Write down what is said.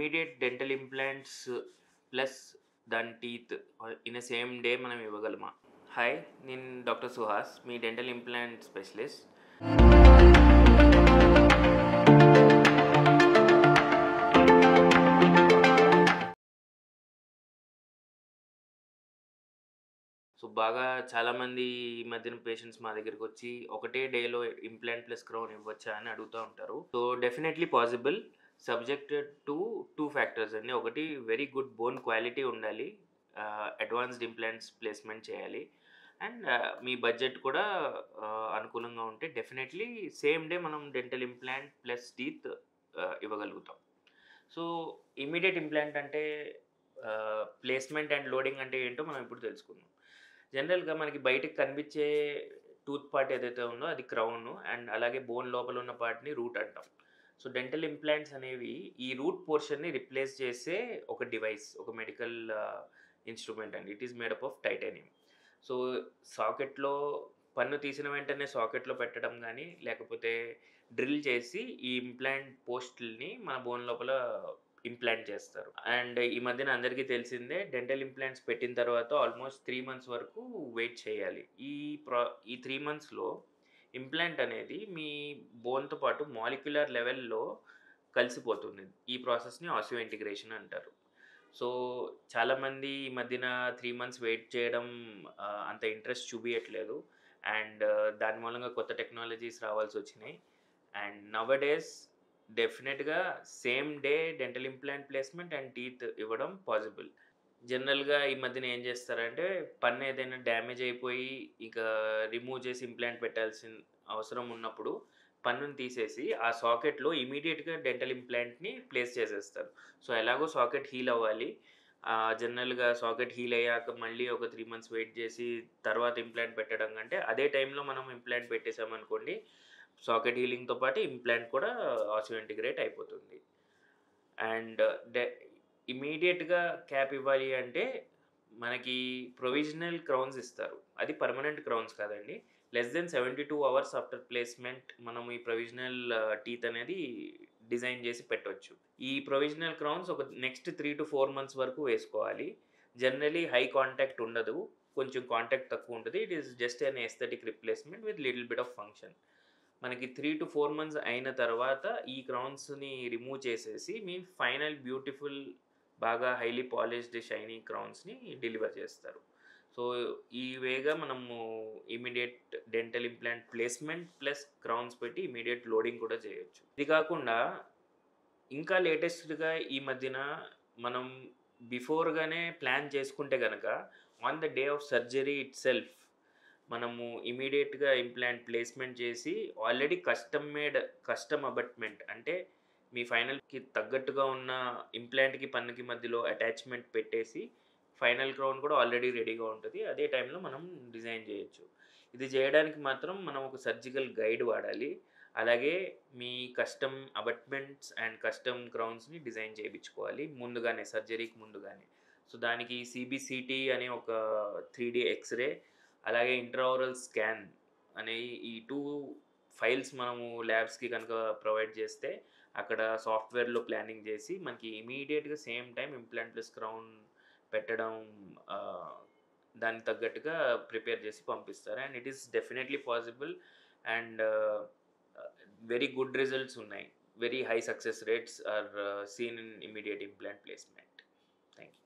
Immediate dental implants plus దాని teeth in same day మనం ఇవ్వగలమా? Hi, నేను డాక్టర్ సుహాస్, మీ dental implant specialist. So బాగా చాలామంది ఈ మధ్యన పేషెంట్స్ మా దగ్గరికి వచ్చి ఒకటే డేలో ఇంప్లాంట్ ప్లస్ క్రౌన్ ఇవ్వచ్చా అని అడుగుతూ ఉంటారు. So definitely possible, subjected to 2 factors అండి. ఒకటి వెరీ గుడ్ బోన్ క్వాలిటీ ఉండాలి, అడ్వాన్స్డ్ ఇంప్లాంట్స్ ప్లేస్మెంట్ చేయాలి, అండ్ మీ బడ్జెట్ కూడా అనుకూలంగా ఉంటే డెఫినెట్లీ సేమ్ డే మనం డెంటల్ ఇంప్లాంట్ ప్లస్ టీత్ ఇవ్వగలుగుతాం. సో ఇమ్మీడియట్ ఇంప్లాంట్ అంటే ప్లేస్మెంట్ అండ్ లోడింగ్ అంటే ఏంటో మనం ఇప్పుడు తెలుసుకుందాం. జనరల్‌గా మనకి బయటకి కనిపించే టూత్ పార్ట్ ఏదైతే ఉందో అది క్రౌను, అండ్ అలాగే బోన్ లోపల ఉన్న పార్ట్‌ని రూట్ అంటాం. సో డెంటల్ ఇంప్లాంట్స్ అనేవి ఈ రూట్ పోర్షన్‌ని రిప్లేస్ చేసే ఒక డివైస్, ఒక మెడికల్ ఇన్‌స్ట్రుమెంట్ అండి. It is made up of titanium. So సాకెట్‌లో పన్ను తీసిన వెంటనే సాకెట్‌లో పెట్టడం గానీ, లేకపోతే డ్రిల్ చేసి ఈ ఇంప్లాంట్ పోస్టుల్ని మన బోన్ లోపల ఇంప్లాంట్ చేస్తారు. అండ్ ఈ మధ్యన అందరికీ తెలిసిందే, డెంటల్ ఇంప్లాంట్స్ పెట్టిన తర్వాత ఆల్మోస్ట్ 3 మంత్స్ వరకు వెయిట్ చేయాలి. ఈ 3 మంత్స్‌లో ఇంప్లాంట్ అనేది మీ బోన్‌తో పాటు మాలిక్యులర్ లెవెల్‌లో కలిసిపోతుంది. ఈ ప్రాసెస్‌ని ఆసియో ఇంటిగ్రేషన్ అంటారు. సో చాలామంది ఈ మధ్యన 3 మంత్స్ వెయిట్ చేయడం అంత ఇంట్రెస్ట్ చూపియట్లేదు. అండ్ దాని మూలంగా కొత్త టెక్నాలజీస్ రావాల్సొచ్చినాయి. అండ్ నౌవడేస్ డెఫినెట్‌గా same day dental implant placement and teeth ఇవ్వడం పాసిబుల్. జనరల్‌గా ఈ మధ్యన ఏం చేస్తారంటే, పన్ను ఏదైనా డ్యామేజ్ అయిపోయి ఇక రిమూవ్ చేసి ఇంప్లాంట్ పెట్టాల్సిన అవసరం ఉన్నప్పుడు పన్నుని తీసేసి ఆ సాకెట్‌లో ఇమ్మీడియేట్‌గా డెంటల్ ఇంప్లాంట్‌ని ప్లేస్ చేసేస్తారు. సో ఎలాగో సాకెట్ హీల్ అవ్వాలి. జనరల్‌గా సాకెట్ హీల్ అయ్యాక మళ్ళీ ఒక 3 మంత్స్ వెయిట్ చేసి తర్వాత ఇంప్లాంట్ పెట్టడం కంటే, అదే టైంలో మనం ఇంప్లాంట్ పెట్టేసామనుకోండి, సాకెట్ హీలింగ్‌తో పాటు ఇంప్లాంట్ కూడా ఆసియో ఇంటిగ్రేట్ అయిపోతుంది. అండ్ డె ఇమ్మీడియేట్‌గా క్యాప్ ఇవ్వాలి అంటే మనకి ప్రొవిజనల్ క్రౌన్స్ ఇస్తారు. అది పర్మనెంట్ క్రౌన్స్ కాదండి. Less than 72 hours after placement మనం ఈ ప్రొవిజనల్ టీత్ అనేది డిజైన్ చేసి పెట్టొచ్చు. ఈ ప్రొవిజనల్ క్రౌన్స్ ఒక నెక్స్ట్ 3-4 మంత్స్ వరకు వేసుకోవాలి. జనరల్లీ హై కాంటాక్ట్ ఉండదు. కొంచెం కాంటాక్ట్ తక్కువ ఉంటది. It is just N aesthetic replacement with little bit of function. మనకి 3-4 మంత్స్ అయిన తర్వాత ఈ క్రౌన్స్‌ని రిమూవ్ చేసేసి మీ ఫైనల్ బ్యూటిఫుల్, బాగా హైలీ పాలిష్డ్ షైనీ క్రౌన్స్‌ని డెలివర్ చేస్తారు. సో ఈ వేగా మనము immediate dental implant placement plus crowns పెట్టి ఇమ్మీడియేట్ లోడింగ్ కూడా చేయొచ్చు. ఇది కాకుండా ఇంకా లేటెస్ట్‌గా ఈ మధ్యన మనం బిఫోర్‌గానే ప్లాన్ చేసుకుంటే గనక on the day of surgery itself మనము ఇమ్మీడియేట్‌గా ఇంప్లాంట్ ప్లేస్మెంట్ చేసి ఆల్రెడీ కస్టమ్ మేడ్ కస్టమ్ అబాట్మెంట్ అంటే మీ ఫైనల్‌కి తగ్గట్టుగా ఉన్న ఇంప్లాంట్‌కి, పన్నుకి మధ్యలో అటాచ్‌మెంట్ పెట్టేసి ఫైనల్ క్రౌన్ కూడా ఆల్రెడీ రెడీగా ఉంటది. అదే టైంలో మనం డిజైన్ చేయొచ్చు. ఇది చేయడానికి మాత్రం మనం ఒక సర్జికల్ గైడ్ వాడాలి. అలాగే మీ కస్టమ్ అబాట్మెంట్స్ అండ్ కస్టమ్ క్రౌన్స్‌ని డిజైన్ చేపించుకోవాలి ముందుగానే, సర్జరీకి ముందుగానే. సో దానికి సీబీసీటీ అనే ఒక 3D ఎక్స్‌రే, అలాగే ఇంట్రాఓరల్ స్కాన్ అనే ఈ 2 ఫైల్స్ మనము ల్యాబ్స్‌కి కనుక ప్రొవైడ్ చేస్తే, అక్కడ సాఫ్ట్‌వేర్‌లో ప్లానింగ్ చేసి మనకి ఇమ్మీడియేట్‌గా same time implant plus crown పెట్టడం ఆహ్, దానికి తగ్గట్టుగా ప్రిపేర్ చేసి పంపిస్తారు. And it is definitely possible. And very good results ఉన్నాయి. Very high success rates are seen in immediate implant placement. Thank you.